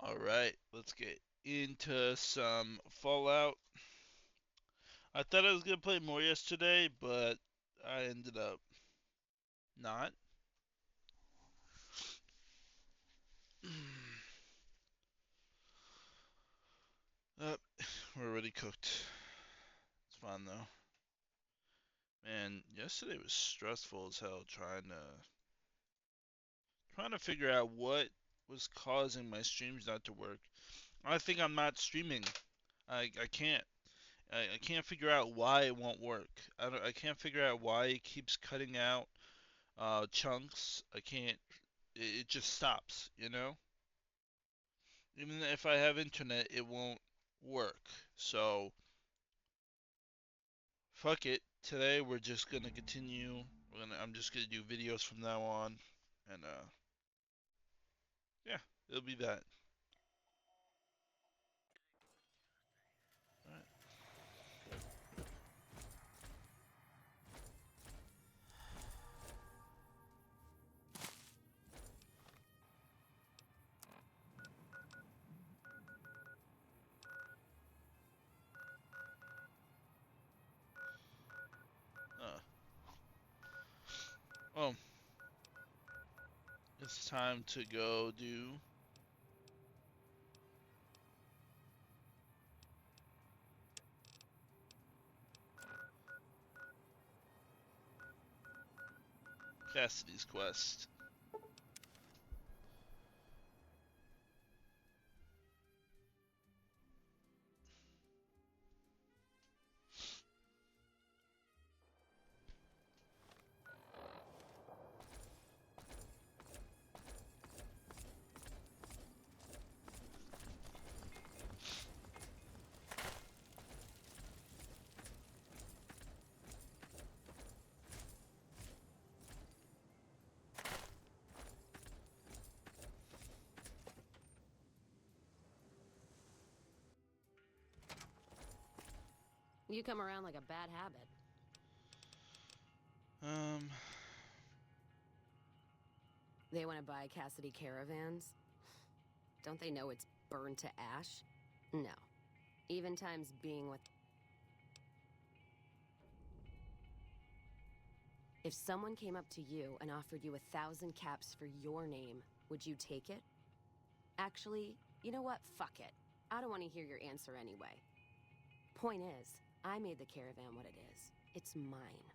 Alright, let's get into some Fallout. I thought I was gonna play more yesterday, but I ended up not. uh, we're already cooked. It's fine though. Man, yesterday was stressful as hell trying to figure out what was causing my streams not to work. I think I'm not streaming. I can't. I can't figure out why it won't work. I can't figure out why it keeps cutting out chunks. I can't. It just stops. Even if I have internet, it won't work. So fuck it. Today we're just gonna continue. I'm just gonna do videos from now on, and yeah, it'll be that. All right. Oh, it's time to go do. Cassidy's quest. You come around like a bad habit. Um, They want to buy Cassidy caravans? Don't they know it's burned to ash? No. Even times being with... If someone came up to you and offered you 1,000 caps for your name, would you take it? Actually, you know what? Fuck it. I don't want to hear your answer anyway. Point is, I made the caravan what it is. It's mine.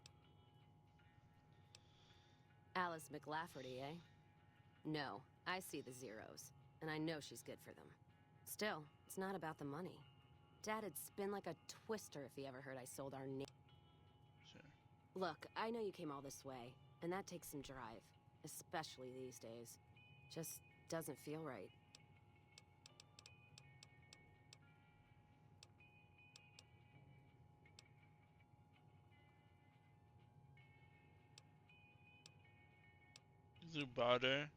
Alice McLafferty, eh? No, I see the zeros, and I know she's good for them. Still, it's not about the money. Dad'd spin like a twister if he ever heard I sold our name. sure. Look, I know you came all this way, and that takes some drive. Especially these days. Just doesn't feel right. Zubader.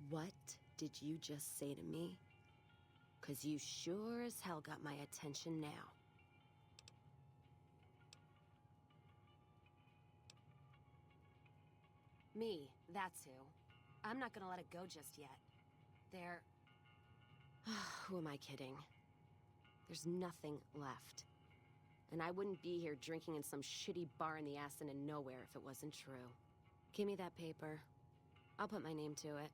What did you just say to me? 'Cause you sure as hell got my attention now. Me, that's who. I'm not gonna let it go just yet. There... Who am I kidding? There's nothing left. And I wouldn't be here drinking in some shitty bar in the ass of nowhere if it wasn't true. Give me that paper. I'll put my name to it.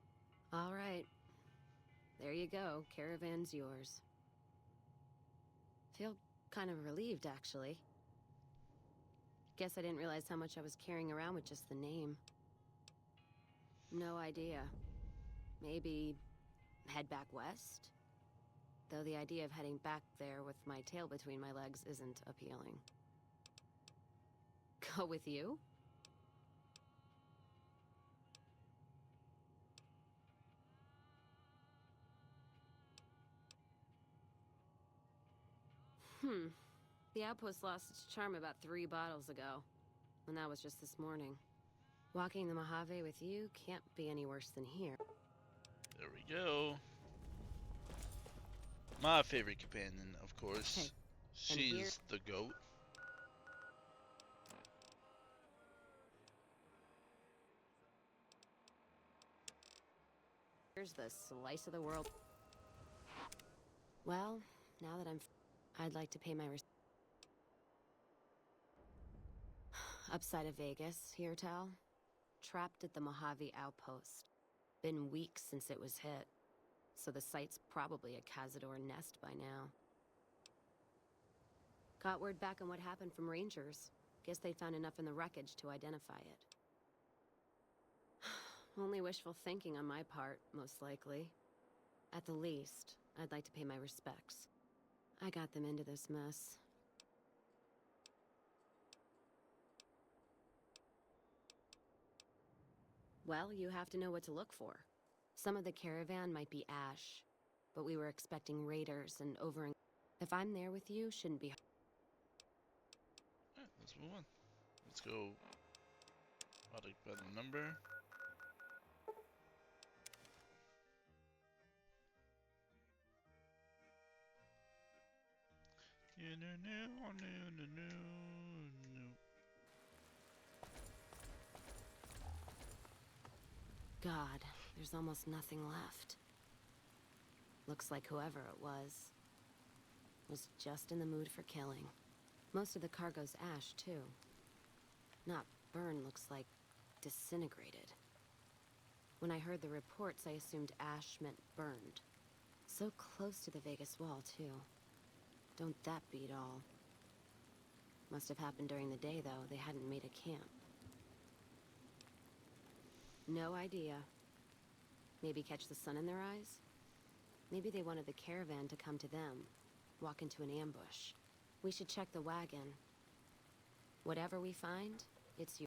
All right. There you go. Caravan's yours. Feel kind of relieved, actually. Guess I didn't realize how much I was carrying around with just the name. No idea. Maybe head back west? Though the idea of heading back there with my tail between my legs isn't appealing. Go with you? The outpost lost its charm about 3 bottles ago. And that was just this morning. Walking the Mojave with you can't be any worse than here. There we go. My favorite companion, of course. Hey, She's the goat. Here's the slice of the world. Well, now that I'd like to pay my upside of Vegas, here, Tal. Trapped at the Mojave outpost. Been weeks since it was hit, so the site's probably a cazador nest by now. Got word back on what happened from Rangers. Guess they found enough in the wreckage to identify it. Only wishful thinking on my part, most likely. At the least, I'd like to pay my respects. I got them into this mess. Well, you have to know what to look for. Some of the caravan might be ash, but we were expecting raiders and If I'm there with you, shouldn't be... Alright, let's move on. Let's go by the number. God, there's almost nothing left. Looks like whoever it was just in the mood for killing. Most of the cargo's ash, too. Not burned, looks like disintegrated. When I heard the reports, I assumed ash meant burned. So close to the Vegas wall, too. Don't that beat all? Must have happened during the day, though. They hadn't made a camp. No idea. Maybe catch the sun in their eyes? Maybe they wanted the caravan to come to them, walk into an ambush. We should check the wagon. Whatever we find, it's you.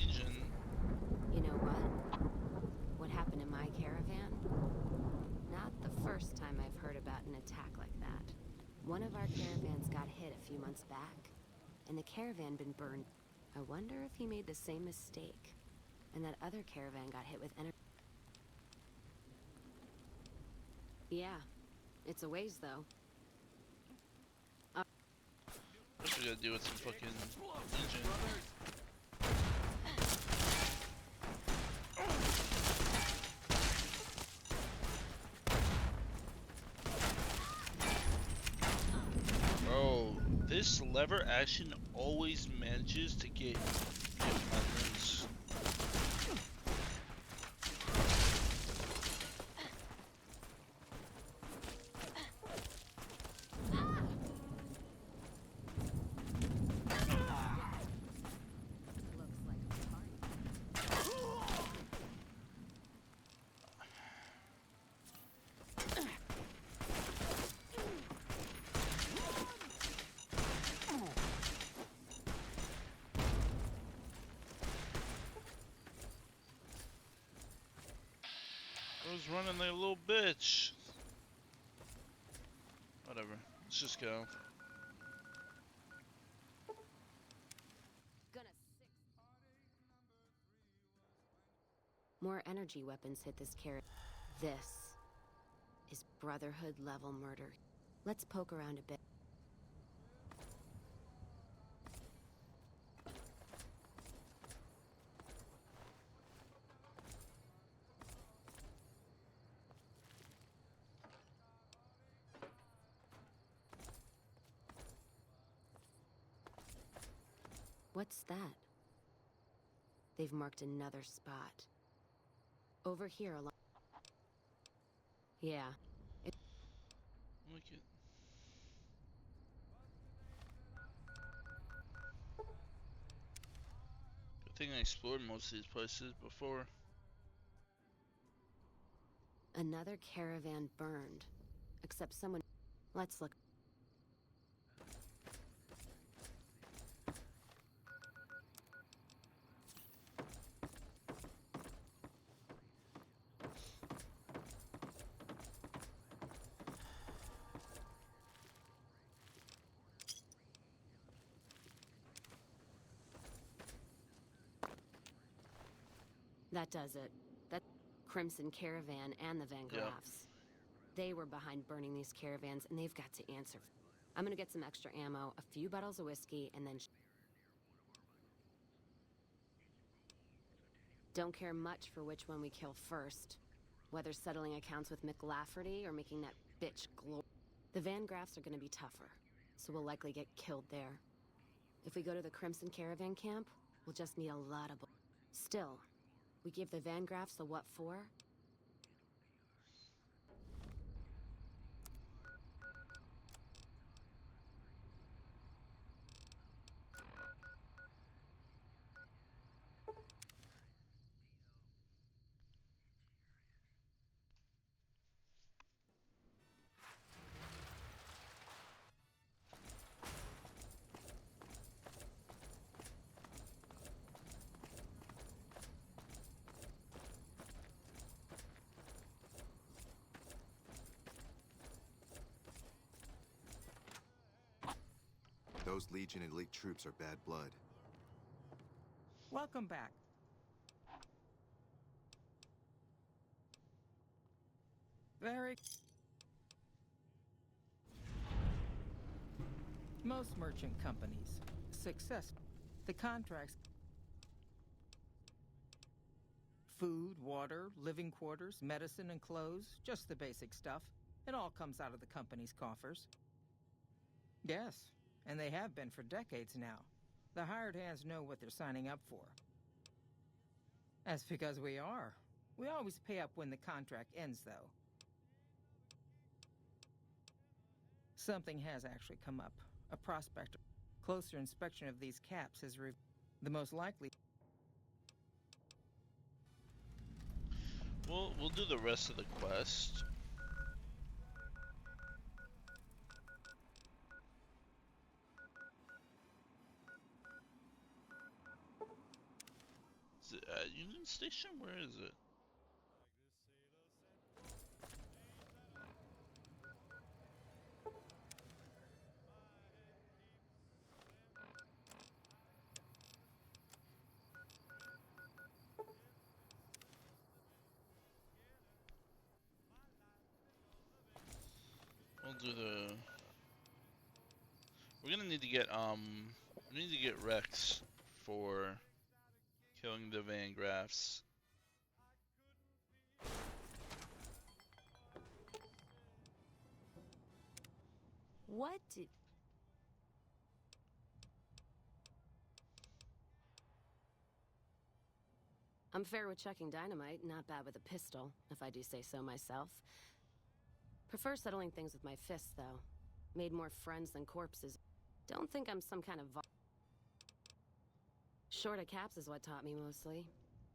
Engine. You know what? What happened in my caravan? Not the first time I've heard about an attack like that. One of our caravans got hit a few months back, and the caravan been burned. I wonder if he made the same mistake, and that other caravan got hit with energy. Yeah, it's a ways, though. What we gotta do with some fucking engine? Bro, this lever action always manages to get my limbs. I was running like a little bitch. Whatever. Let's just go. More energy weapons hit this caravan. This is Brotherhood level murder. Let's poke around a bit. What's that? They've marked another spot. Over here along... Yeah. Look it. Good thing I explored most of these places before. Another caravan burned. Except someone... Let's look. That does it. That's Crimson Caravan and the Van Yep. Graffs. They were behind burning these caravans, and they've got to answer. I'm gonna get some extra ammo, a few bottles of whiskey, and then... Don't care much for which one we kill first. Whether settling accounts with Mick Lafferty or making that bitch glow. The Van Graffs are gonna be tougher, so we'll likely get killed there. If we go to the Crimson Caravan camp, we'll just need a lot of... Still, we give the Van Graffs the what for? Those Legion elite troops are bad blood. Welcome back. Very... Most merchant companies, successful. The contracts... Food, water, living quarters, medicine and clothes, just the basic stuff. It all comes out of the company's coffers. Yes, and they have been for decades now. The hired hands know what they're signing up for. That's because we are. We always pay up when the contract ends, though. Something has actually come up. A prospector. Closer inspection of these caps has revealed the most likely... We'll do the rest of the quest. Is it at Union Station? Where is it? We'll do the... We're gonna need to get, we need to get Rex for killing the Van Graffs. What did... I'm fair with chucking dynamite, not bad with a pistol, if I do say so myself. Prefer settling things with my fists, though. Made more friends than corpses. Don't think I'm some kind of... Short of caps is what taught me mostly.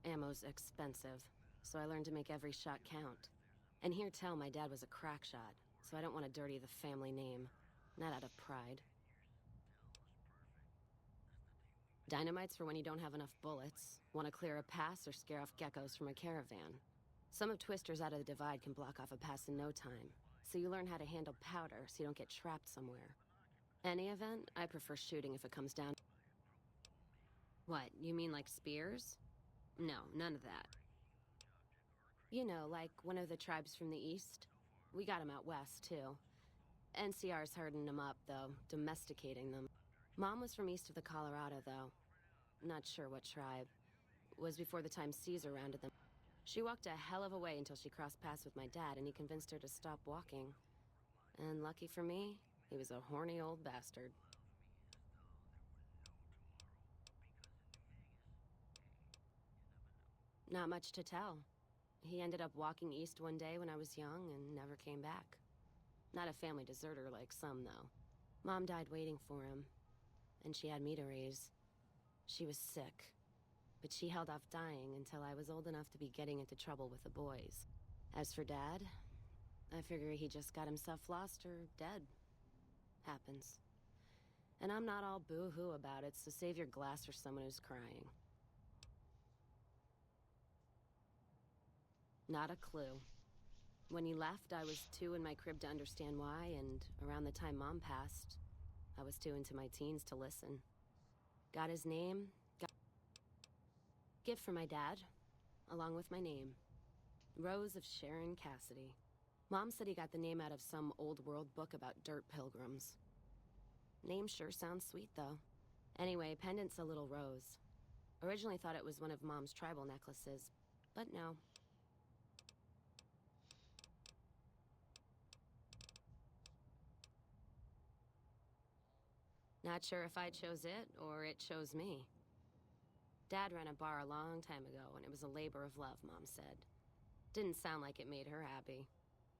Ammo's expensive, so I learned to make every shot count. And hear tell my dad was a crack shot, so I don't want to dirty the family name. Not out of pride. Dynamite's for when you don't have enough bullets, want to clear a pass or scare off geckos from a caravan. Some of Twister's Out of the Divide can block off a pass in no time, so you learn how to handle powder so you don't get trapped somewhere. Any event, I prefer shooting if it comes down. What, you mean like spears? No, none of that. You know, like one of the tribes from the east? We got 'em out west, too. NCR's herding them up, though, domesticating them. Mom was from east of the Colorado, though. Not sure what tribe. Was before the time Caesar rounded them. She walked a hell of a way until she crossed paths with my dad, and he convinced her to stop walking. And lucky for me, he was a horny old bastard. Not much to tell. He ended up walking east one day when I was young and never came back. Not a family deserter like some, though. Mom died waiting for him, and she had me to raise. She was sick, but she held off dying until I was old enough to be getting into trouble with the boys. As for Dad, I figure he just got himself lost or dead. Happens. And I'm not all boo-hoo about it, so save your glass for someone who's crying. Not a clue. When he left, I was too in my crib to understand why, and around the time Mom passed, I was too into my teens to listen. Got his name, got... Gift for my dad, along with my name. Rose of Sharon Cassidy. Mom said he got the name out of some old world book about dirt pilgrims. Name sure sounds sweet, though. Anyway, pendant's a little rose. Originally thought it was one of Mom's tribal necklaces, but no. Not sure if I chose it or it chose me. Dad ran a bar a long time ago, and it was a labor of love, Mom said. Didn't sound like it made her happy.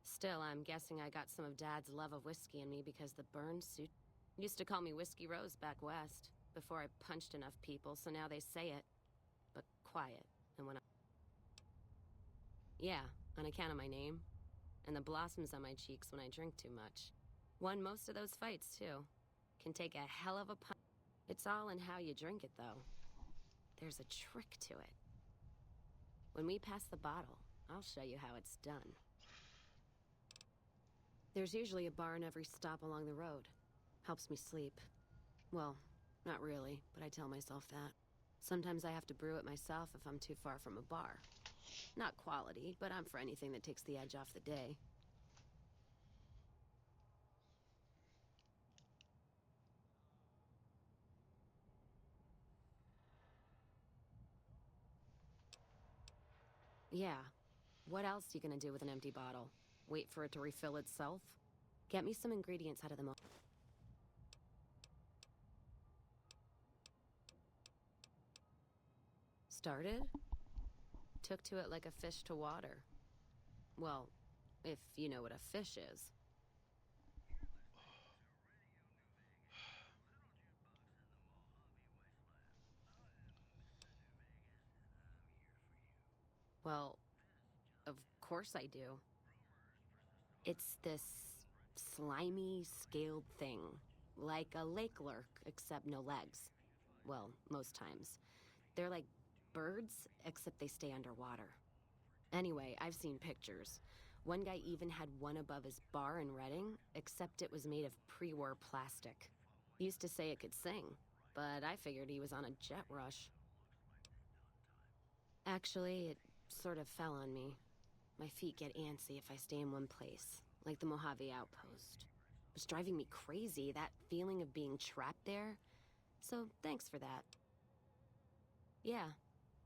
Still, I'm guessing I got some of Dad's love of whiskey in me because the burn suit used to call me Whiskey Rose back west before I punched enough people, so now they say it, but quiet. And when yeah, on account of my name and the blossoms on my cheeks when I drink too much. Won most of those fights, too. Can take a hell of a punch. It's all in how you drink it, though. There's a trick to it. When we pass the bottle, I'll show you how it's done. There's usually a bar in every stop along the road. Helps me sleep. Well, not really, but I tell myself that. Sometimes I have to brew it myself if I'm too far from a bar. Not quality, but I'm for anything that takes the edge off the day. Yeah. What else you gonna do with an empty bottle? Wait for it to refill itself? Get me some ingredients out of the Started? Took to it like a fish to water. Well, if you know what a fish is. Well, of course I do. It's this slimy, scaled thing. Like a lake lurk, except no legs. Well, most times. They're like birds, except they stay underwater. Anyway, I've seen pictures. One guy even had one above his bar in Reading, except it was made of pre-war plastic. Used to say it could sing, but I figured he was on a jet rush. Actually, it sort of fell on me. My feet get antsy if I stay in one place, like the Mojave Outpost. It's driving me crazy, that feeling of being trapped there. So, thanks for that. Yeah,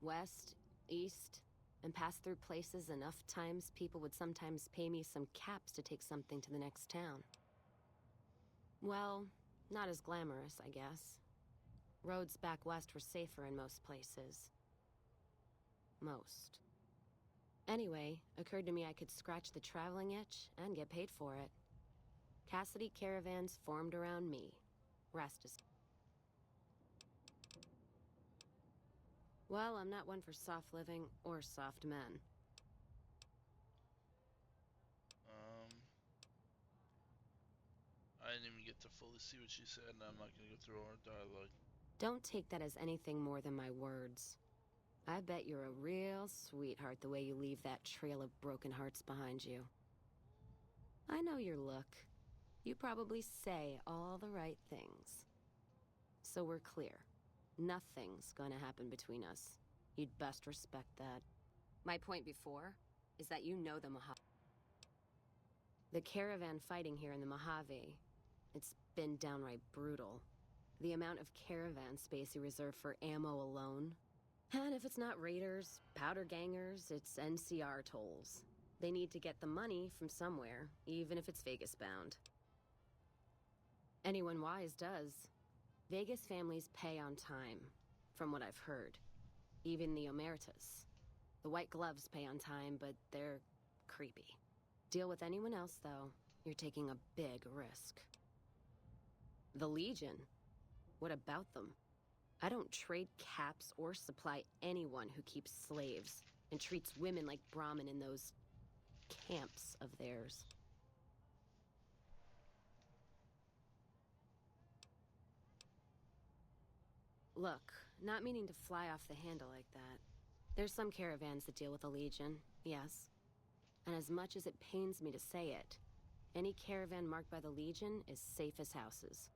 west, east, and pass through places enough times people would sometimes pay me some caps to take something to the next town. Well, not as glamorous, I guess. Roads back west were safer in most places. Most. Anyway, occurred to me I could scratch the traveling itch and get paid for it. Cassidy caravans formed around me. Rest is... Well, I'm not one for soft living or soft men. I didn't even get to fully see what she said, and I'm not gonna go through all her dialogue. Don't take that as anything more than my words. I bet you're a real sweetheart the way you leave that trail of broken hearts behind you. I know your look. You probably say all the right things. So we're clear. Nothing's gonna happen between us. You'd best respect that. My point before is that you know the Mojave. The caravan fighting here in the Mojave, it's been downright brutal. The amount of caravan space you reserve for ammo alone. And if it's not raiders, powder gangers, it's NCR tolls. They need to get the money from somewhere, even if it's Vegas bound. Anyone wise does. Vegas families pay on time, from what I've heard. Even the Omertas. The White Gloves pay on time, but they're creepy. Deal with anyone else, though, you're taking a big risk. The Legion? What about them? I don't trade caps or supply anyone who keeps slaves and treats women like Brahmin in those camps of theirs. Look, not meaning to fly off the handle like that. There's some caravans that deal with the Legion, yes. And as much as it pains me to say it, any caravan marked by the Legion is safe as houses.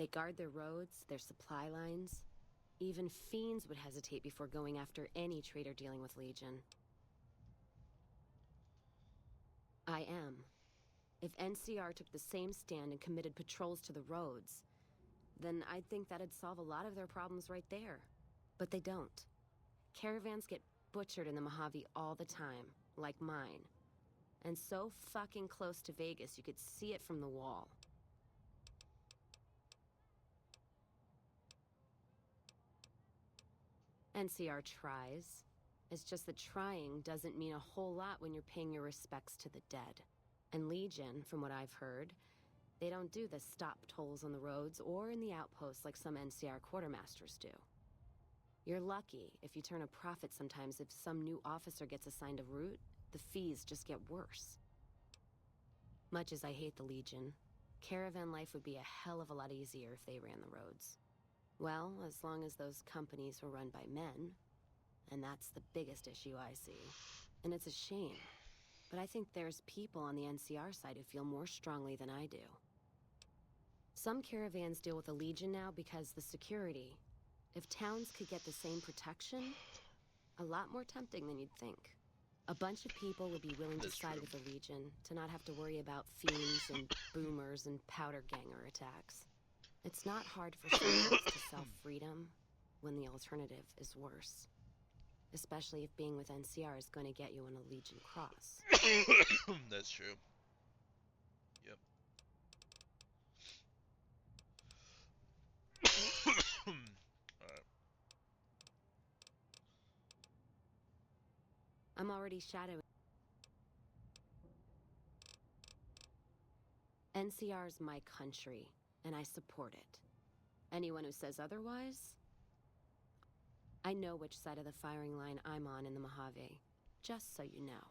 They guard their roads, their supply lines. Even fiends would hesitate before going after any trader dealing with Legion. I am. If NCR took the same stand and committed patrols to the roads, then I'd think that'd solve a lot of their problems right there. But they don't. Caravans get butchered in the Mojave all the time, like mine. And so fucking close to Vegas you could see it from the wall. NCR tries. It's just that trying doesn't mean a whole lot when you're paying your respects to the dead. And Legion, from what I've heard, they don't do the stop tolls on the roads or in the outposts like some NCR quartermasters do. You're lucky if you turn a profit sometimes. If some new officer gets assigned a route, the fees just get worse. Much as I hate the Legion, caravan life would be a hell of a lot easier if they ran the roads. Well, as long as those companies were run by men. And that's the biggest issue I see. And it's a shame. But I think there's people on the NCR side who feel more strongly than I do. Some caravans deal with the Legion now because the security. If towns could get the same protection, a lot more tempting than you'd think. A bunch of people would be willing to side with the Legion to not have to worry about fiends and boomers and powder ganger attacks. It's not hard for citizens to sell freedom when the alternative is worse. Especially if being with NCR is going to get you on a Legion cross. That's true. Yep. Alright. I'm already shadowing. NCR's my country, and I support it. Anyone who says otherwise? I know which side of the firing line I'm on in the Mojave, just so you know.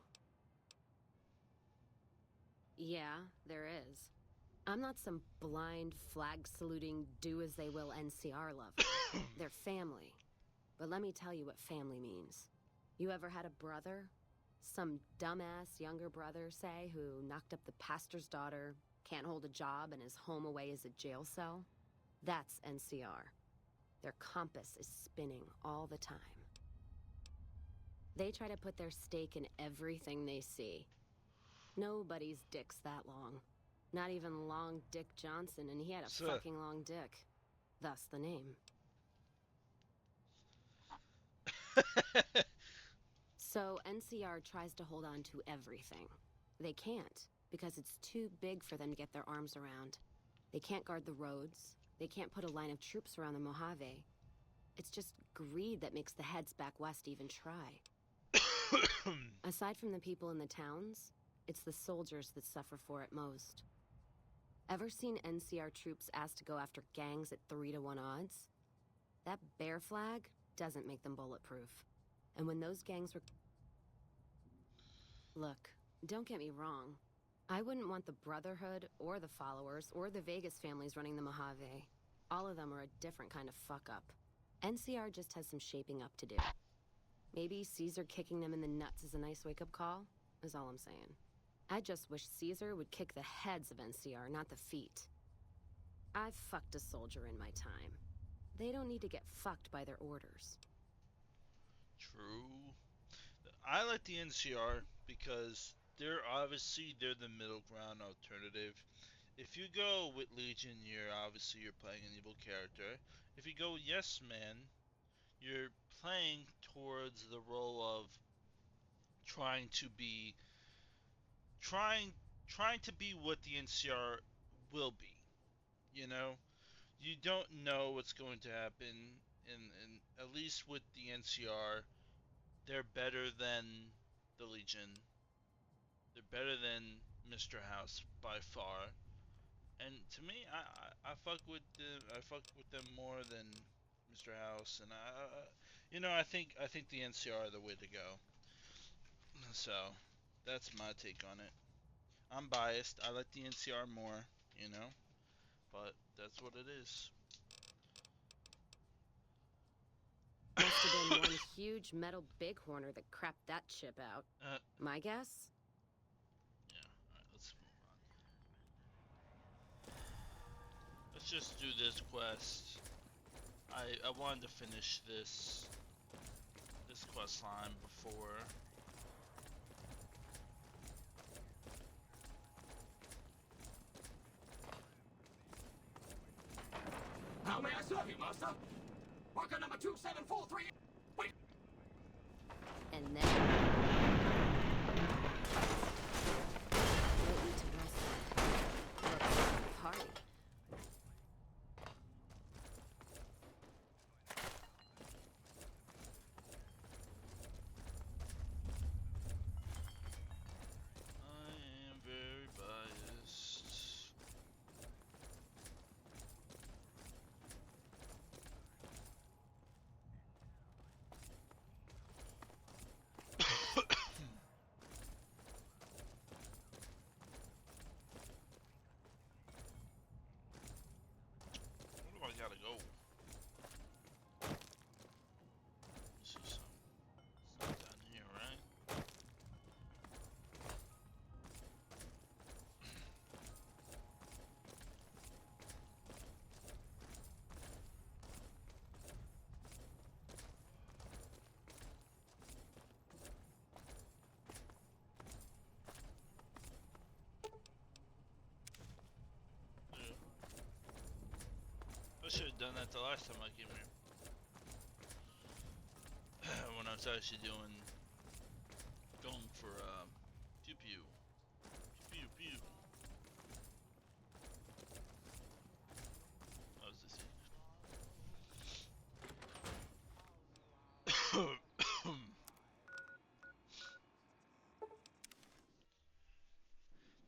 Yeah, there is. I'm not some blind, flag-saluting, do-as-they-will NCR lover. They're family. But let me tell you what family means. You ever had a brother? Some dumbass younger brother, say, who knocked up the pastor's daughter, can't hold a job, and is home away as a jail cell? That's NCR. Their compass is spinning all the time. They try to put their stake in everything they see. Nobody's dick's that long. Not even Long Dick Johnson, and he had a fucking long dick. Thus the name. So NCR tries to hold on to everything. They can't, because it's too big for them to get their arms around. They can't guard the roads. They can't put a line of troops around the Mojave. It's just greed that makes the heads back west even try. Aside from the people in the towns, it's the soldiers that suffer for it most. Ever seen NCR troops asked to go after gangs at 3-to-1 odds? That bear flag doesn't make them bulletproof. And when those gangs were... Look, don't get me wrong. I wouldn't want the Brotherhood, or the Followers, or the Vegas families running the Mojave. All of them are a different kind of fuck-up. NCR just has some shaping up to do. Maybe Caesar kicking them in the nuts is a nice wake-up call, is all I'm saying. I just wish Caesar would kick the heads of NCR, not the feet. I've fucked a soldier in my time. They don't need to get fucked by their orders. True. I like the NCR because they're the middle ground alternative. If you go with Legion, you're playing an evil character. If you go Yes Man, you're playing towards the role of trying to be trying trying to be what the NCR will be. You know, you don't know what's going to happen. And at least with the NCR, they're better than the Legion. They're better than Mr. House by far. And to me, I fuck with them more than Mr. House, and I think the NCR are the way to go. So that's my take on it. I'm biased. I like the NCR more, but that's what it is. Must have been one huge metal bighorner that crapped that chip out. My guess? Yeah. All right, let's move on. Let's just do this quest. I wanted to finish this quest line before. Copy, Master. Worker number 2743. Wait. And then... Wait you to rest that. Looks like a party. I am very biased. Where do I gotta go? This is it's not down here, right? Yeah. I should have done that the last time I came here. When I was actually going for pew pew, pew pew. That was the secret.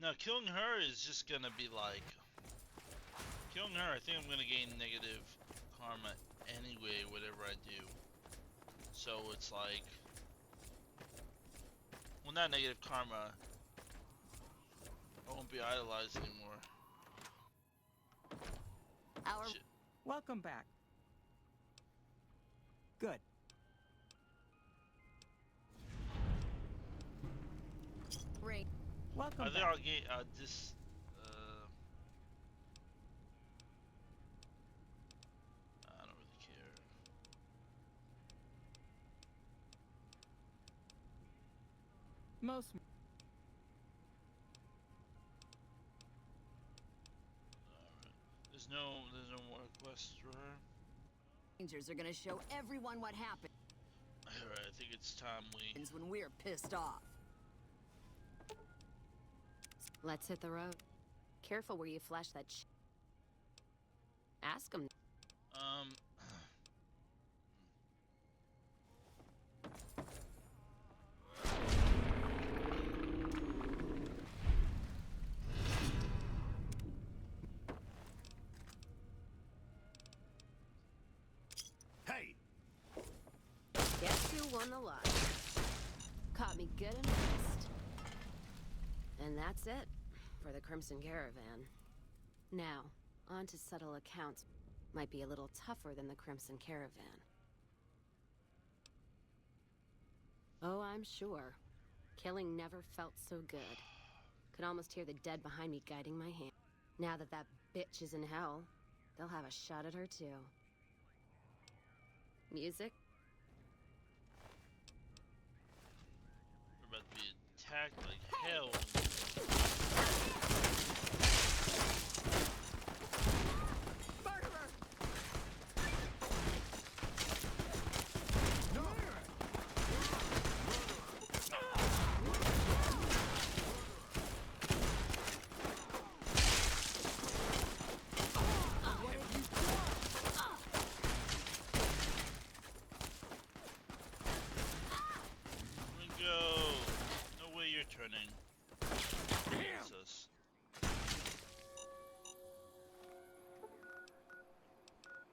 Now killing her is just gonna be like killing her. I think I'm gonna gain negative karma anyway, whatever I do. So it's like, well, not negative karma. I won't be idolized anymore. Our... Shit. Welcome back. Good. Ring. Welcome I think back. I'll gain this. I don't really care. Most. There's no more quests for her. Rangers are gonna show everyone what happens Alright, I think it's time we. when we're pissed off. Let's hit the road. Careful where you flash that Ask them. Hey! Guess who won the lot? Caught me good and honest. And that's it for the Crimson Caravan. Now, on to settle accounts. Might be a little tougher than the Crimson Caravan. Oh, I'm sure. Killing never felt so good. Could almost hear the dead behind me guiding my hand. Now that that bitch is in hell, they'll have a shot at her too. Music? We're about to be attacked like hell. Murderer! Ringo! No way you're turning. Jesus.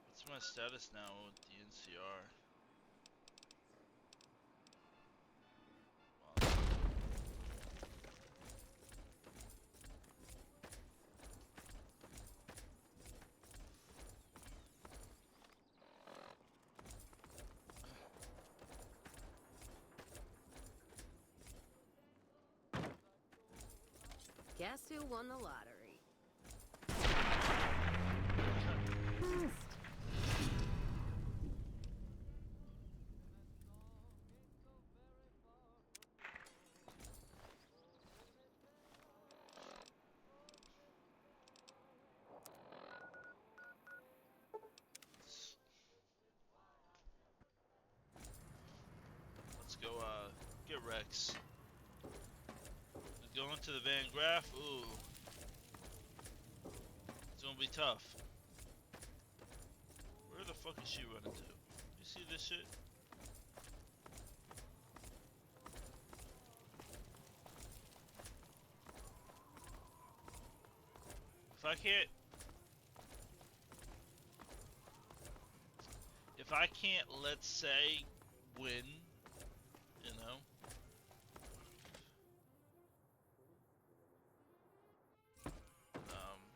What's my status now with the NCR? Wow. Guess who won the lottery? Let's go get Rex. Going to the Van Graff. Ooh. It's gonna be tough. Where the fuck is she running to? You see this shit? If I can't, let's say, win, you know.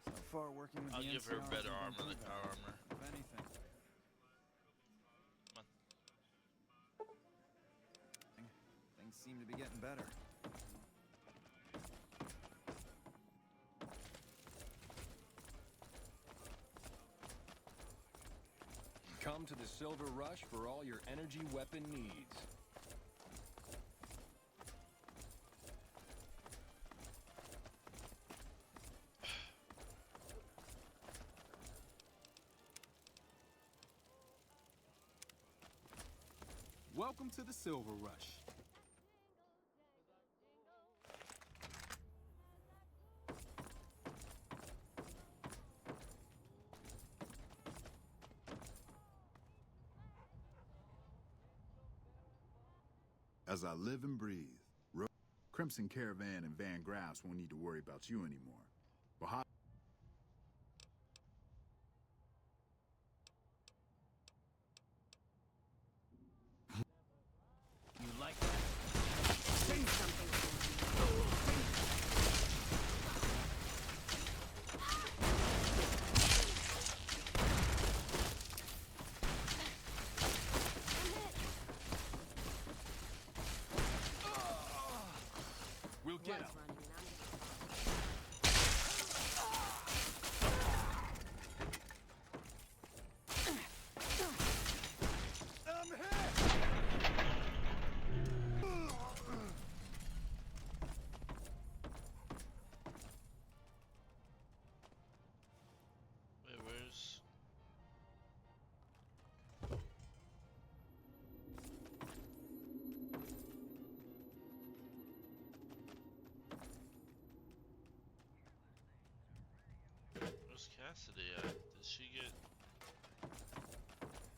So far, working with I'll the give her NCR better hasn't been armor too than bad. our armor. If anything. Come on. Things seem to be getting better. Come to the Silver Rush for all your energy weapon needs. Welcome to the Silver Rush. As I live and breathe, Crimson Caravan and Van Graffs won't need to worry about you anymore. But how You like that? Say something. We'll get Blood's him. running and I'm getting I'm hit! Wait, where's... Where's Cassidy at? Did she get...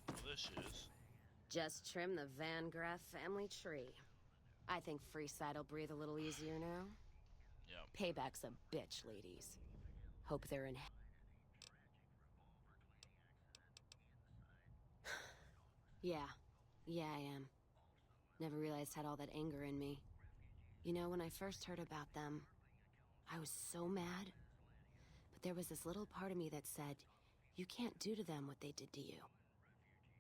Oh, there she is. Just trim the Van Graff family tree. I think Freeside'll breathe a little easier now. Yep. Payback's a bitch, ladies. Hope they're in. Yeah. Yeah, I am. Never realized I had all that anger in me. You know, when I first heard about them, I was so mad. But there was this little part of me that said, you can't do to them what they did to you.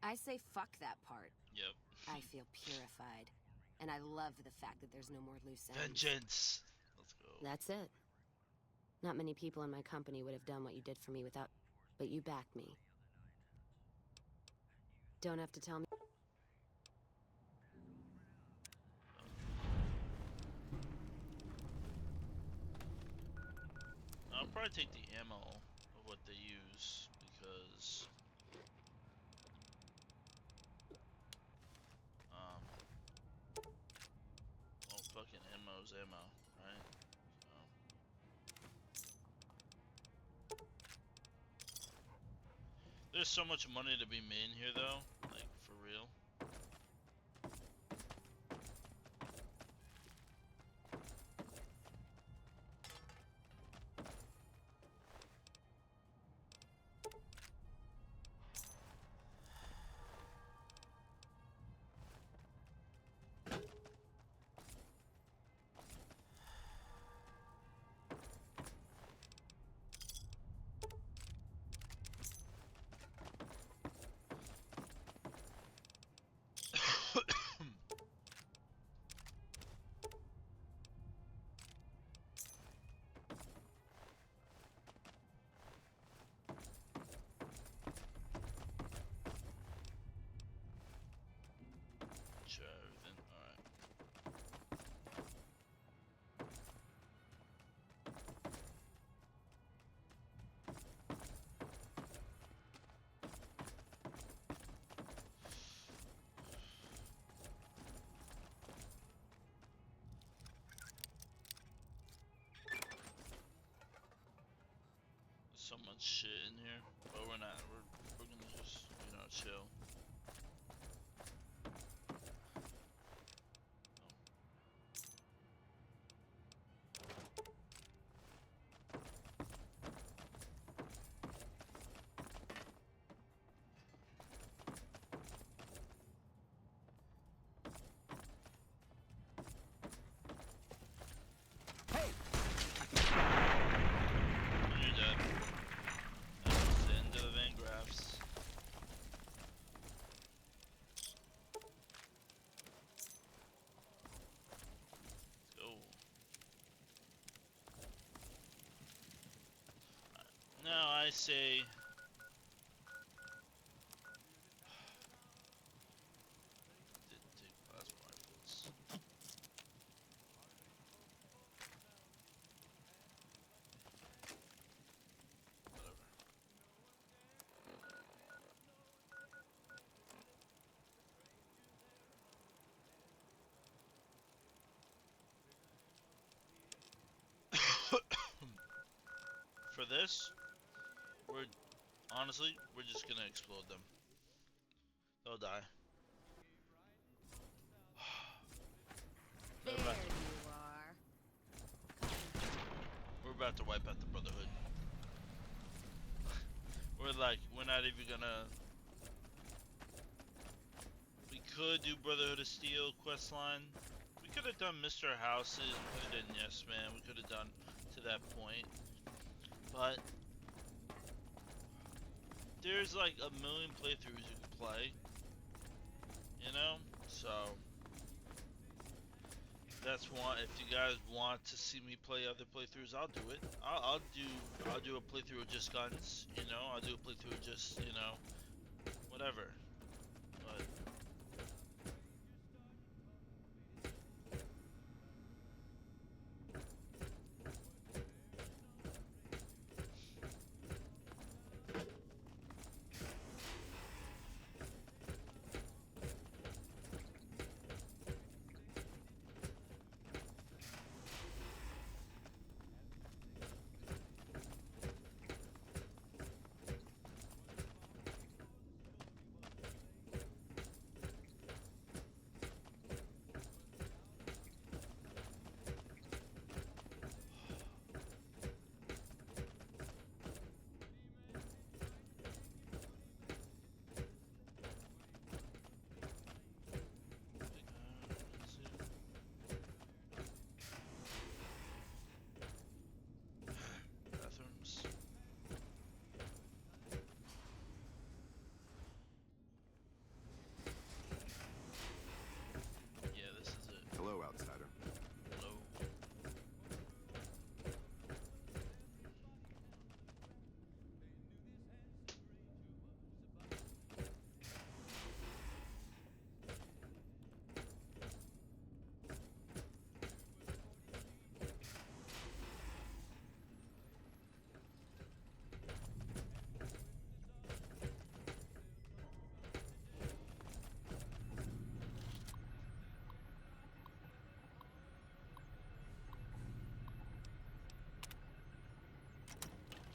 I say fuck that part. Yep. I feel purified. And I love the fact that there's no more loose ends. Vengeance! Let's go. That's it. Not many people in my company would have done what you did for me without... But you backed me. Don't have to tell me... I'll probably take the ammo of what they use, because... Well, fucking ammo's ammo, right? So. There's so much money to be made here, though. Like, for real. much shit in here, but we're not. We're gonna just, you know, chill. Hey! You're dead. That's the end of the Van Graffs. Let's go. Now I say. Didn't take plasma rifles. Whatever. For this, honestly, we're just gonna explode them. They'll die. There They're about to, you are. we're about to wipe out the Brotherhood. We're not even gonna. We could do Brotherhood of Steel questline. We could have done Mr. Houses. We could have done Yes Man. We could have done to that point. But there's like a million playthroughs you can play. You know? So that's one. If you guys want to see me play other playthroughs, I'll do it. I'll do a playthrough of just guns. You know, I'll do a playthrough of just, you know, whatever. But bathrooms. Yeah, this is it. Hello, outsider. Hello.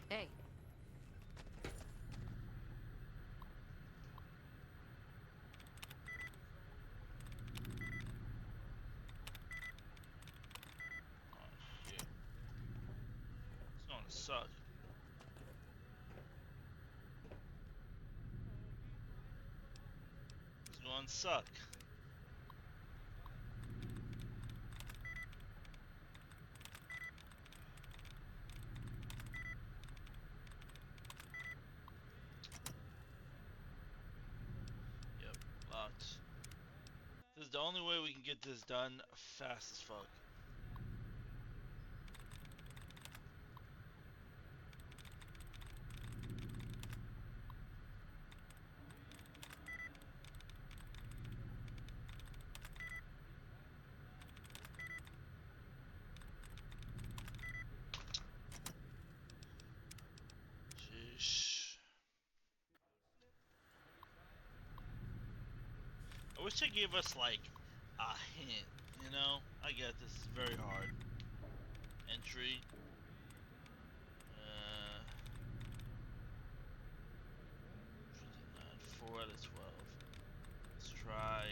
Hey. Oh shit. It's gonna suck. It's gonna suck. Yep, locked. This is the only way we can get this done fast as fuck. Sheesh. I wish they gave us like a hint, you know? I get this is very hard. Entry. 4 out of 12. Let's try.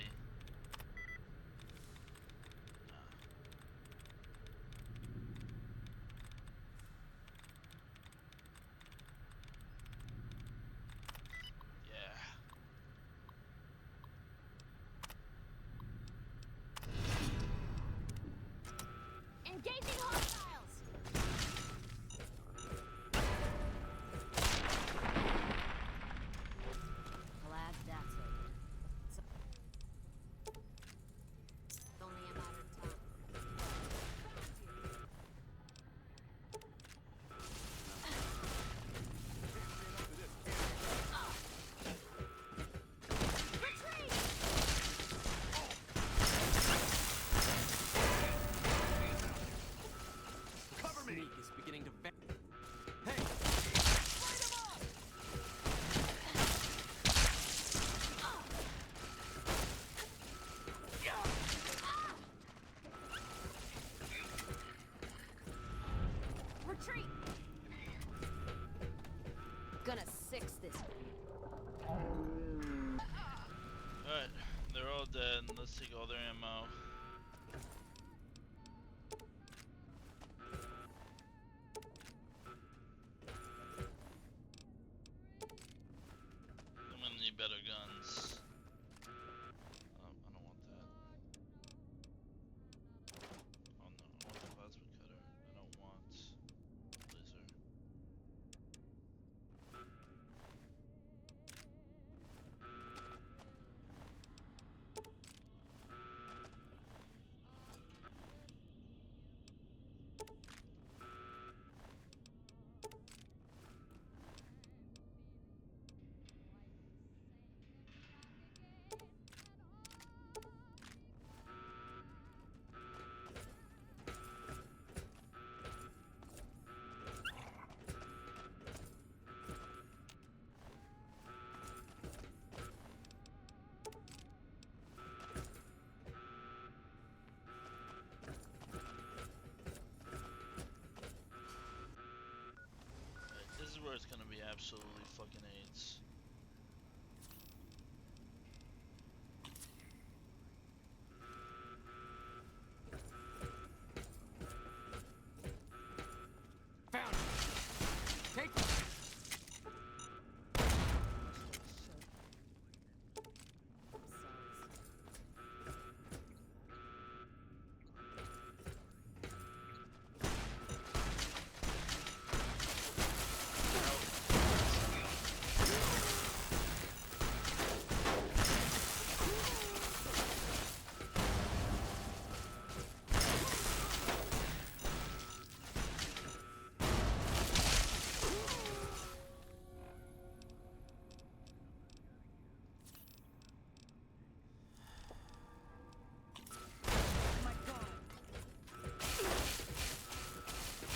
Yeah. Engaging hostiles! Glad that's over. It's only a matter of time. Retreat! Cover me! Sneak is beginning to va- Hey! Retreat! Gonna six this. Alright, they're all dead. Let's take all their ammo. I'm gonna need better guns. I don't want that. Oh no, I want the plasma cutter. I don't want laser. Alright, this is where it's gonna be absolutely fucking AIDS. Found it! Take it!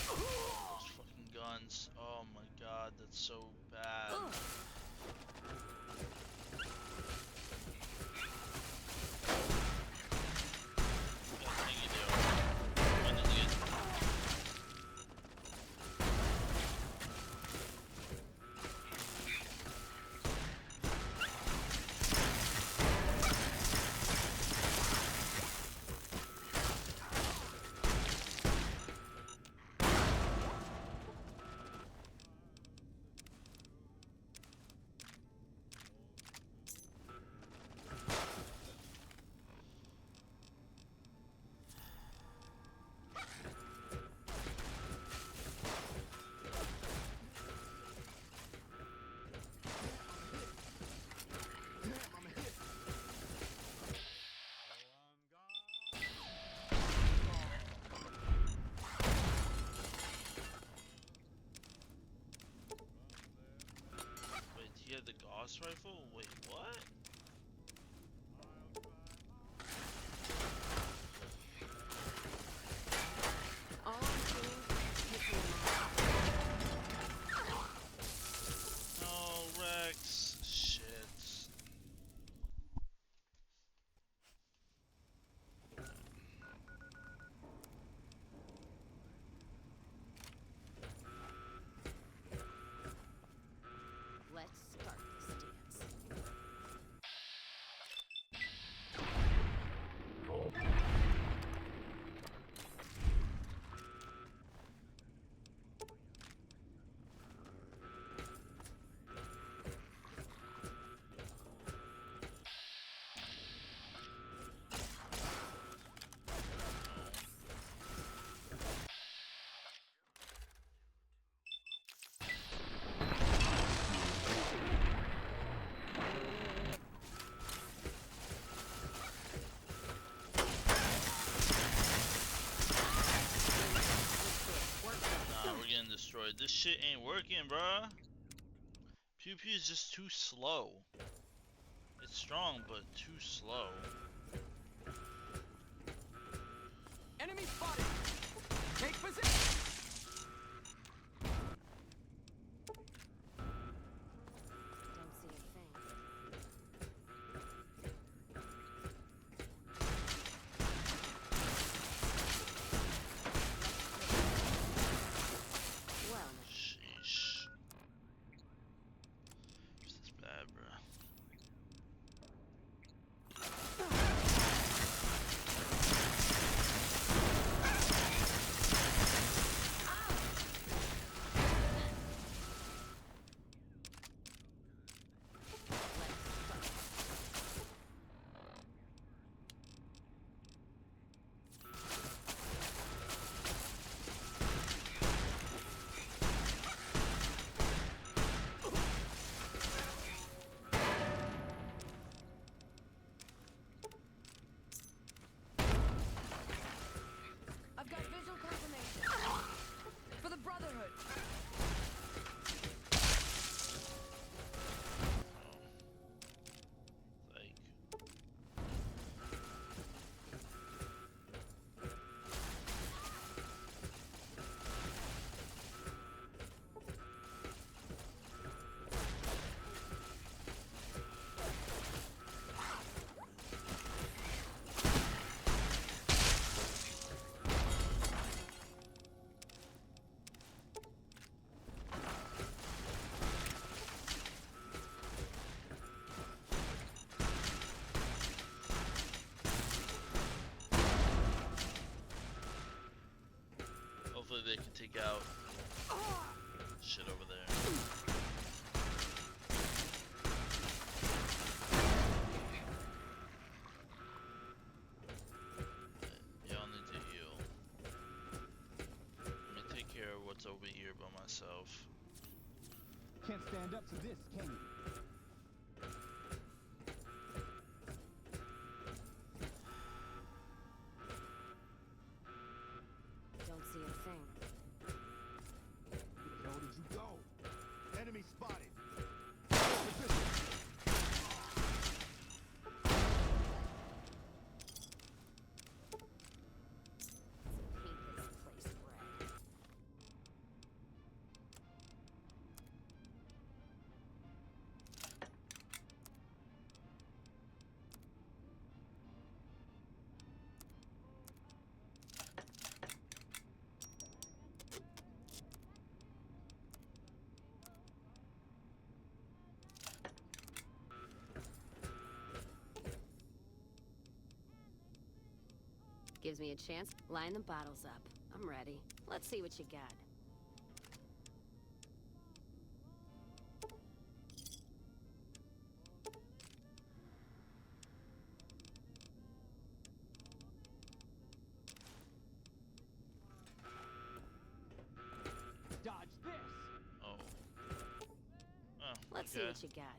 Those fucking guns. Oh my god, that's so bad. Yeah, thank you, dude. When did you get? Wait, he had the Gauss rifle? Wait, what? All I'm doing is picking them up. No, Rex. Shit. Let's start this dance. this shit ain't working, bruh. Pew Pew is just too slow. It's strong, but too slow. Enemy spotted! Take position! Don't see a thing. Well, Sheesh. This is bad, bruh. I've got visual confirmation. For the Brotherhood. Like, hopefully they can take out shit over there. Y'all need to heal. Let me take care of what's over here by myself. Can't stand up to this, can you? Don't see a thing. Where the hell did you go? Enemy spotted! Position! Paint this place red. Gives me a chance. Line the bottles up. I'm ready. Let's see what you got. Dodge this! Oh. Oh, Let's okay. see what you got.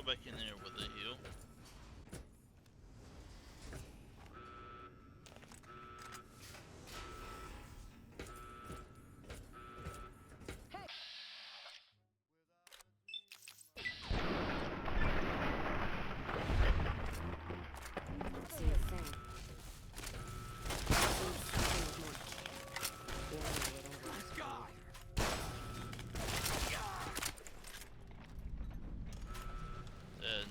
back in there with a heal. See a thing. Something more boring or whatever. Dead.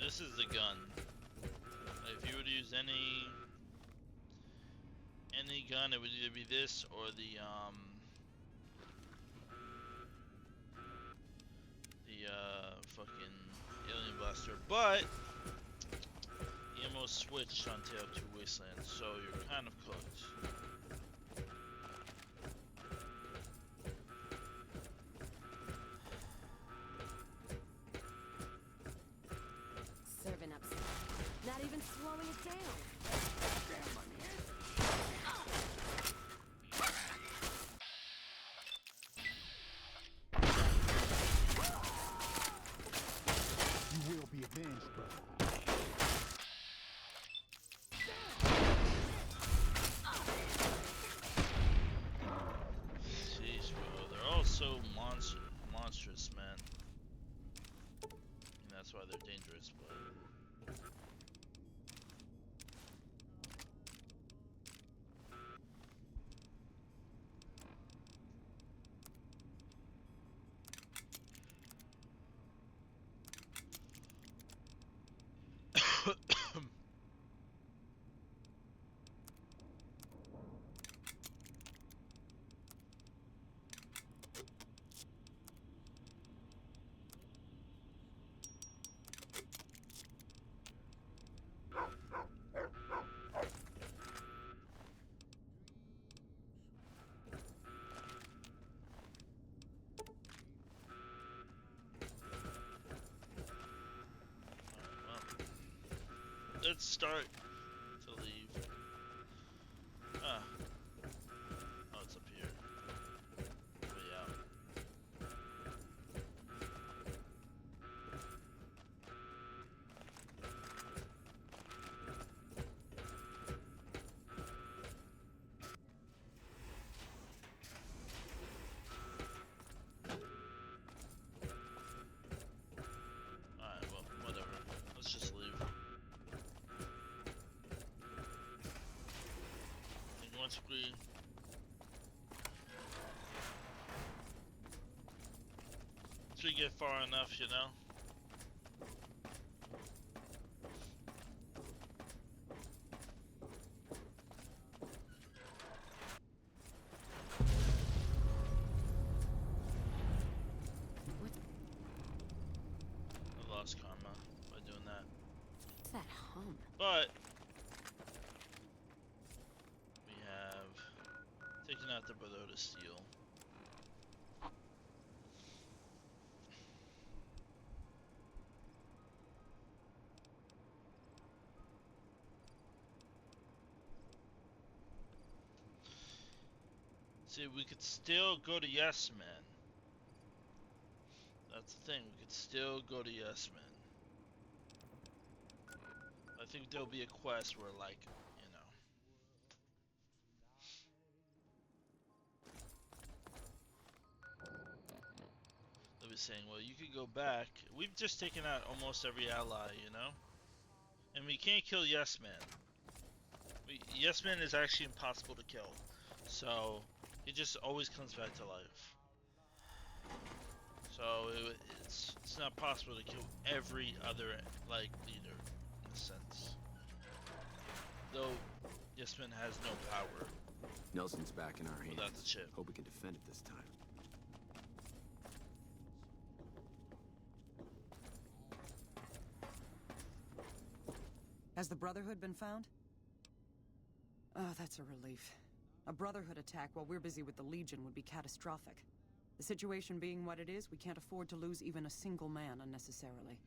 This is the gun. If you were to use any gun, it would either be this or the fucking alien blaster. But ammo switched on Tale of Two Wastelands, so you're kind of cooked. Serving up some. Not even slowing it down. You will be avenged, brother. Jeez, bro, they're all so monstrous, man. And that's why they're dangerous, but. Let's start to leave. Ah. Oh, it's up here. Way out. Alright, well, whatever. Let's just leave. Once we get far enough, you know. I lost karma by doing that. What's that hum? But we have taken out the Bermuda Steel. See, we could still go to Yes Man. That's the thing, we could still go to Yes Man. I think there'll be a quest where, like, you know. They'll be saying, well, you could go back. We've just taken out almost every ally, you know? And we can't kill Yes Man. Yes Man is actually impossible to kill. So, he just always comes back to life. So it's not possible to kill every other like leader in a sense. Though Yasmin has no power Nelson's back in our hands. without the chip. Hope we can defend it this time. Has the Brotherhood been found? Oh, that's a relief. A Brotherhood attack while we're busy with the Legion would be catastrophic. The situation being what it is, we can't afford to lose even a single man unnecessarily.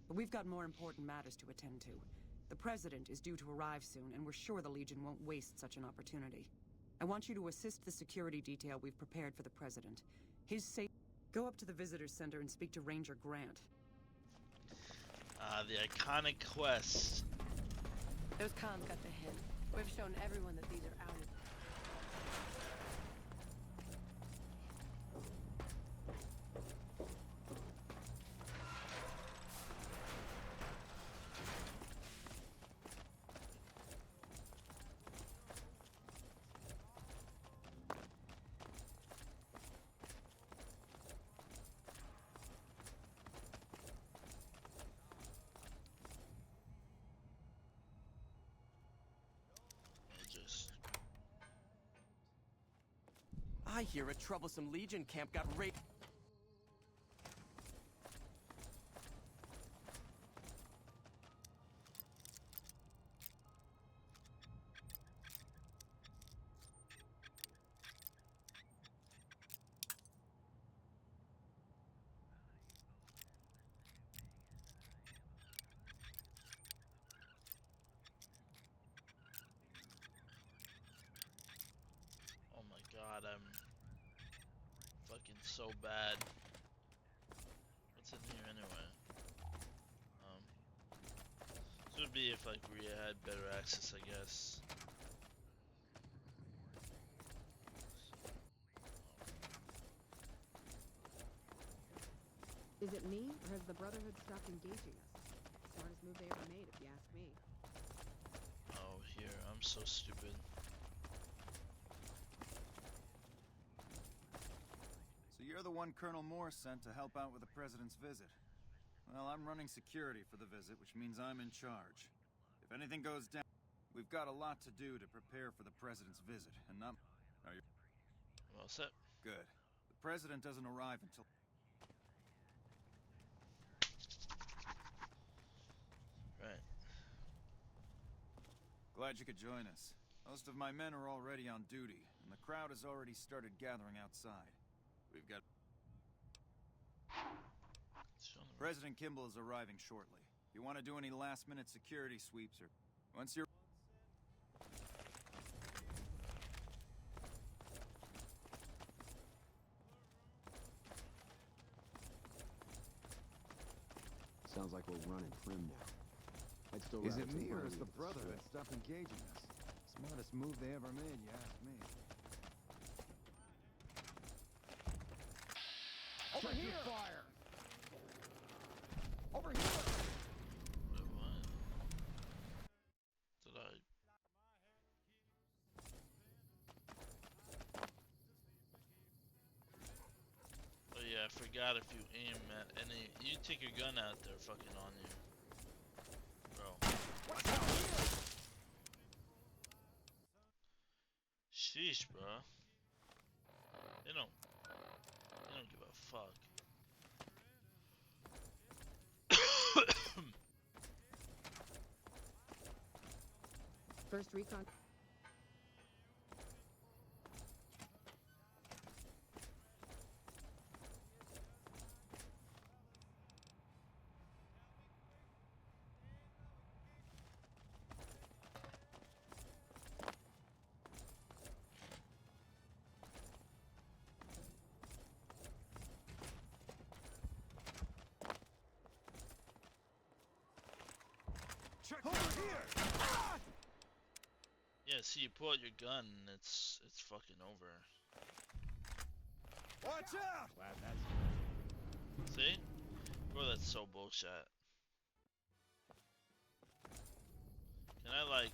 But we've got more important matters to attend to. The President is due to arrive soon, and we're sure the Legion won't waste such an opportunity. I want you to assist the security detail we've prepared for the President. His safe... Go up to the Visitors Center and speak to Ranger Grant. The iconic quest. Those cons got the hint. We've shown everyone that these are out of... I hear a troublesome Legion camp got raped. Oh my god, I'm fucking so bad. What's in here anyway? This would be if like Rhea had better access, I guess. Is it me, or has the Brotherhood stopped engaging us? Smartest move they ever made, if you ask me. Oh, here, I'm so stupid. So you're the one Colonel Moore sent to help out with the President's visit. Well, I'm running security for the visit, which means I'm in charge. If anything goes down, we've got a lot to do to prepare for the President's visit, and not... Are you... Well set. Good. The President doesn't arrive until... Right. Glad you could join us. Most of my men are already on duty, and the crowd has already started gathering outside. We've got... President Kimball is arriving shortly. If you want to do any last-minute security sweeps or... Once you're... Sounds like we're running prim now. I'd still Is rather it take me my or is leave the at Brotherhood stretch. stop engaging us? Smartest move they ever made, you ask me. Over Check here! your fire! Over here! Wait, what? Did I... Oh yeah, I forgot if you aim at any... You take your gun out, they're fucking on you. Bro. Sheesh, bro. They don't give a fuck. First recon... Check over here! Ah! Yeah, see, you pull out your gun, and it's fucking over. Watch out! Glad that's... See? Bro, that's so bullshit. Can I, like,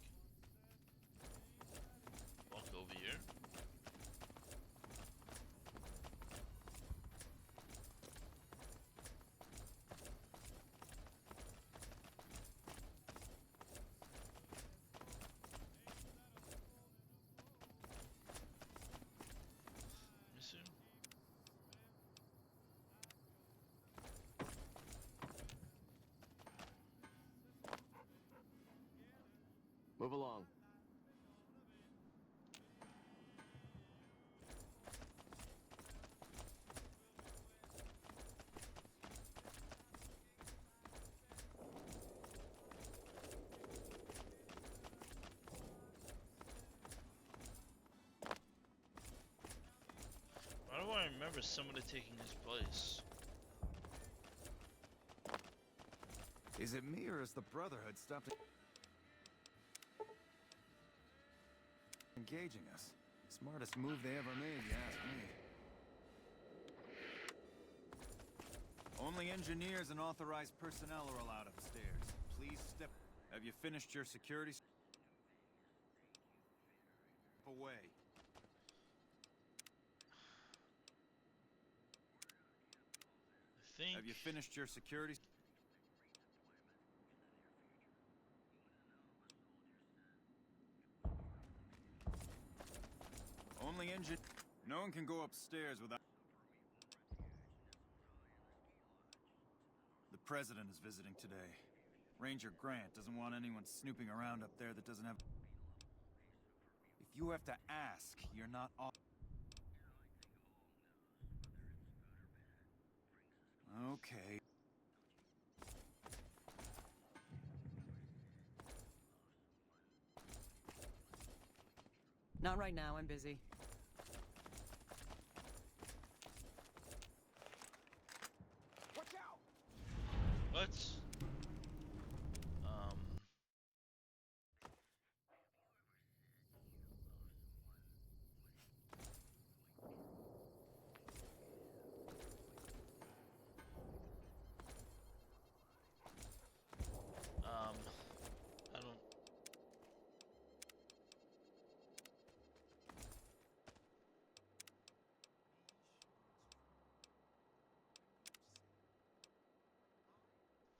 walk over here? I remember somebody taking his place. Is it me, or has the Brotherhood stopped engaging us? Smartest move they ever made, you ask me. Only engineers and authorized personnel are allowed upstairs. Please step... Have you finished your security... away. I think... Have you finished your security... Only engine... No one can go upstairs without... The President is visiting today. Ranger Grant doesn't want anyone snooping around up there that doesn't have... If you have to ask, you're not off. Okay. Not right now, I'm busy. Watch out! What? I don't...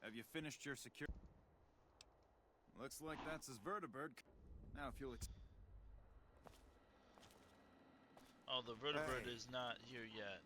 Have you finished your security? Looks like that's his vertibird. Now, if you'll... Oh, the vertibird Hey. is not here yet.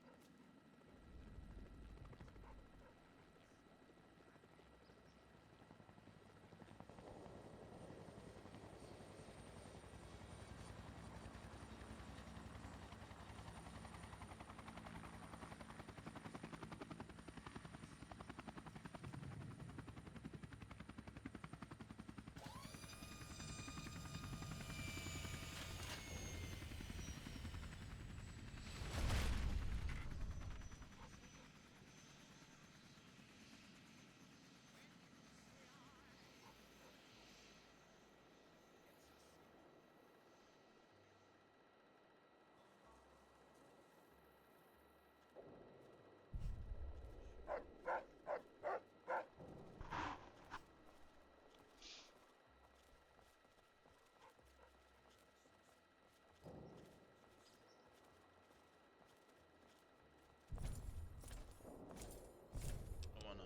I wanna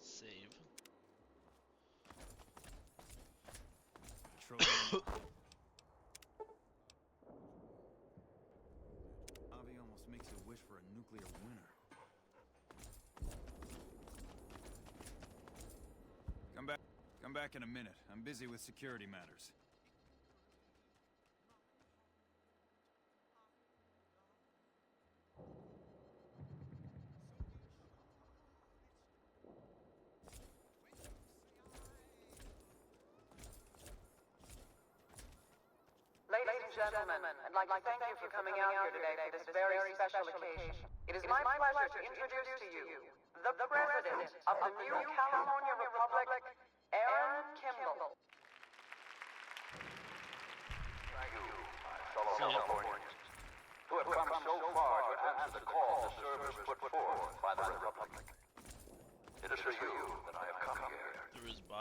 save. Avi almost makes you wish for a nuclear winter. Come back in a minute. I'm busy with security matters. Ladies and gentlemen, I'd like to thank you for coming out here today for this very special occasion. It is my pleasure to introduce to you the President of the new California Republic, Aaron Kimball. Thank you, my fellow Californians, who have come so far to answer the call to service put forth by the Republic. It is for you that I have come here,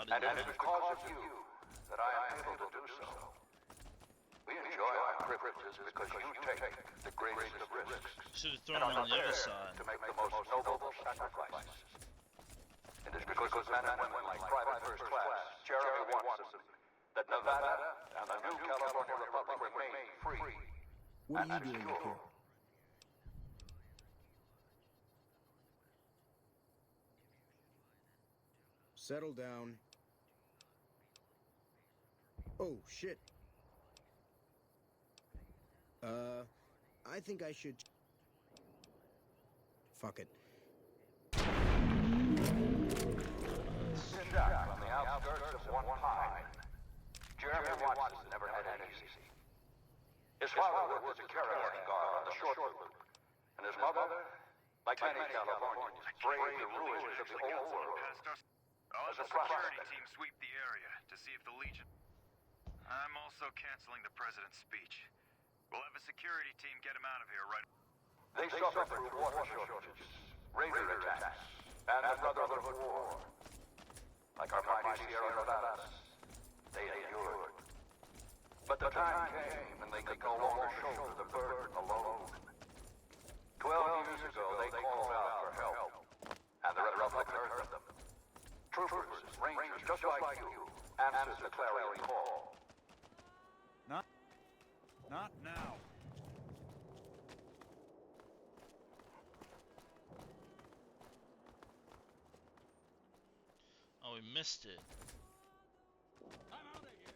and it is because of you that I am able to do so. We enjoy our privileges because you take the greatest of risks Should have and thrown him are on the other prepared side. to make the most noble sacrifices. It is because of men and women like Private First Class Jeremy Watson that Nevada and the new California Republic remain free What and are you doing up secure. here? Settle down. Oh, shit. I think I should... Fuck it. Stuck on the outskirts of one pine. Jeremy Watson never had it easy. His father worked as a caravan guard on the short loop, And his mother, like many Californians, braved the ruins of the old world. I'll have the security team sweep the area to see if the Legion... I'm also canceling the president's speech. We'll have a security team get him out of here right... They suffered through water shortages, raider attacks, and the Brotherhood War. Like our mighty Sierra Nevadas, they endured. But the time came when they could no longer shoulder the burden alone. 12 years ago, they called out for help, and the Republic heard them. Troopers, rangers, just like you, answered the clarion call. Not now. Oh, we missed it. I'm out of here.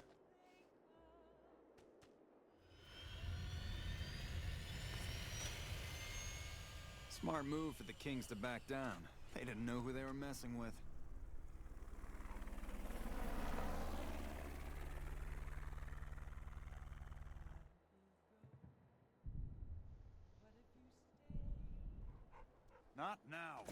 Smart move for the Kings to back down. They didn't know who they were messing with. Not now.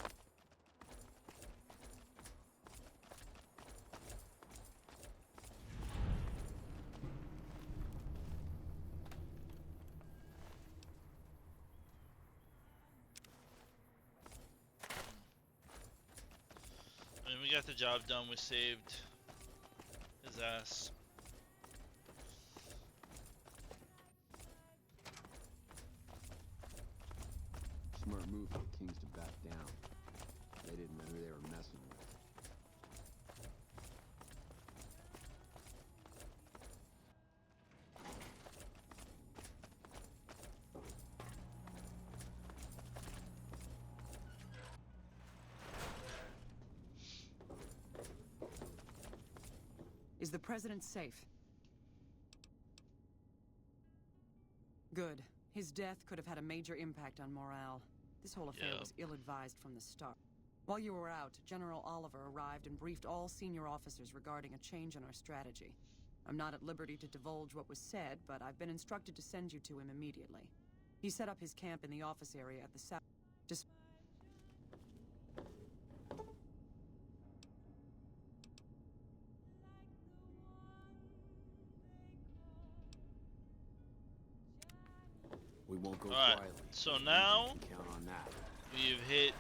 I mean, we got the job done. We saved his ass. Smart move for the Kings to back down. They didn't know who they were messing with. Is the president safe? Good. His death could have had a major impact on morale. This whole affair was ill-advised from the start. While you were out, General Oliver arrived and briefed all senior officers regarding a change in our strategy. I'm not at liberty to divulge what was said, but I've been instructed to send you to him immediately. He set up his camp in the office area at the south. We won't go Alright, quietly. so now You can count on that. we've hit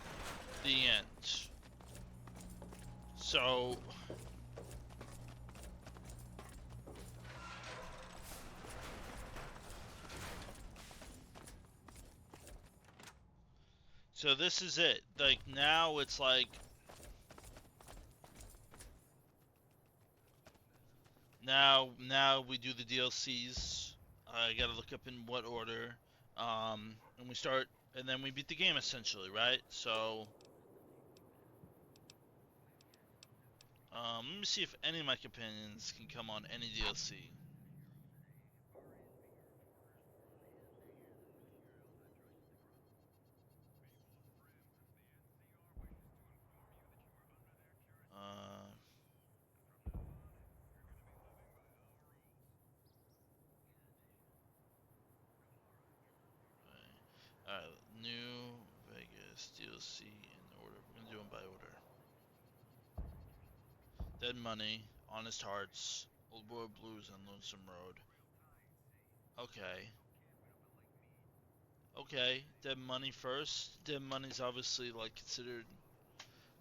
the end. So this is it. Like now it's like now we do the DLCs. I gotta look up in what order. And we start, and then we beat the game essentially, right? So, let me see if any of my companions can come on any DLC. Alright, New Vegas DLC in order. We're gonna do them by order. Dead Money, Honest Hearts, Old World Blues, and Lonesome Road. Okay. Okay, Dead Money first. Dead Money's obviously like considered.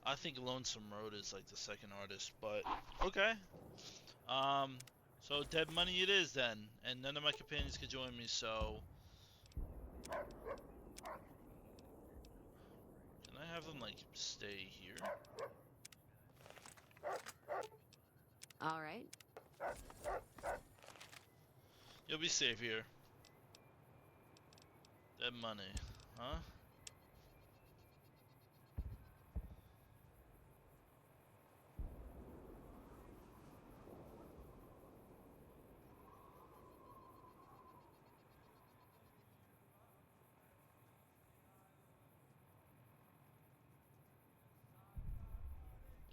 I think Lonesome Road is like the second artist, but okay. So Dead Money it is then, and none of my companions could join me, so. Can I have them like stay here? All right. You'll be safe here. Dead Money, huh?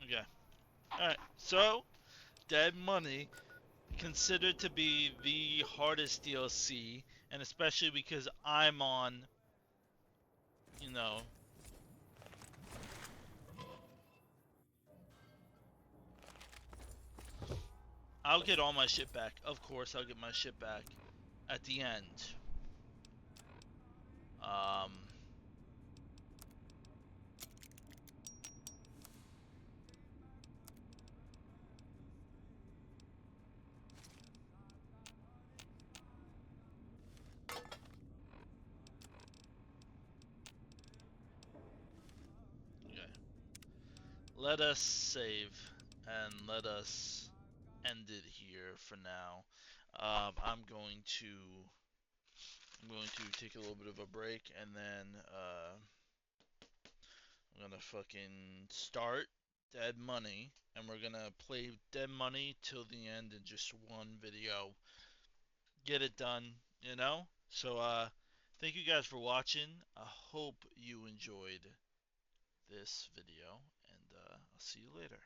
Okay. Alright, so Dead Money considered to be the hardest DLC, and especially because I'm on you know, I'll get all my shit back. Of course, I'll get my shit back at the end. Okay. Let us save and let us end it here for now. I'm going to take a little bit of a break, and then I'm gonna fucking start Dead Money, and we're gonna play Dead Money till the end in just one video. Get it done, you know? So thank you guys for watching. I hope you enjoyed this video, and I'll see you later.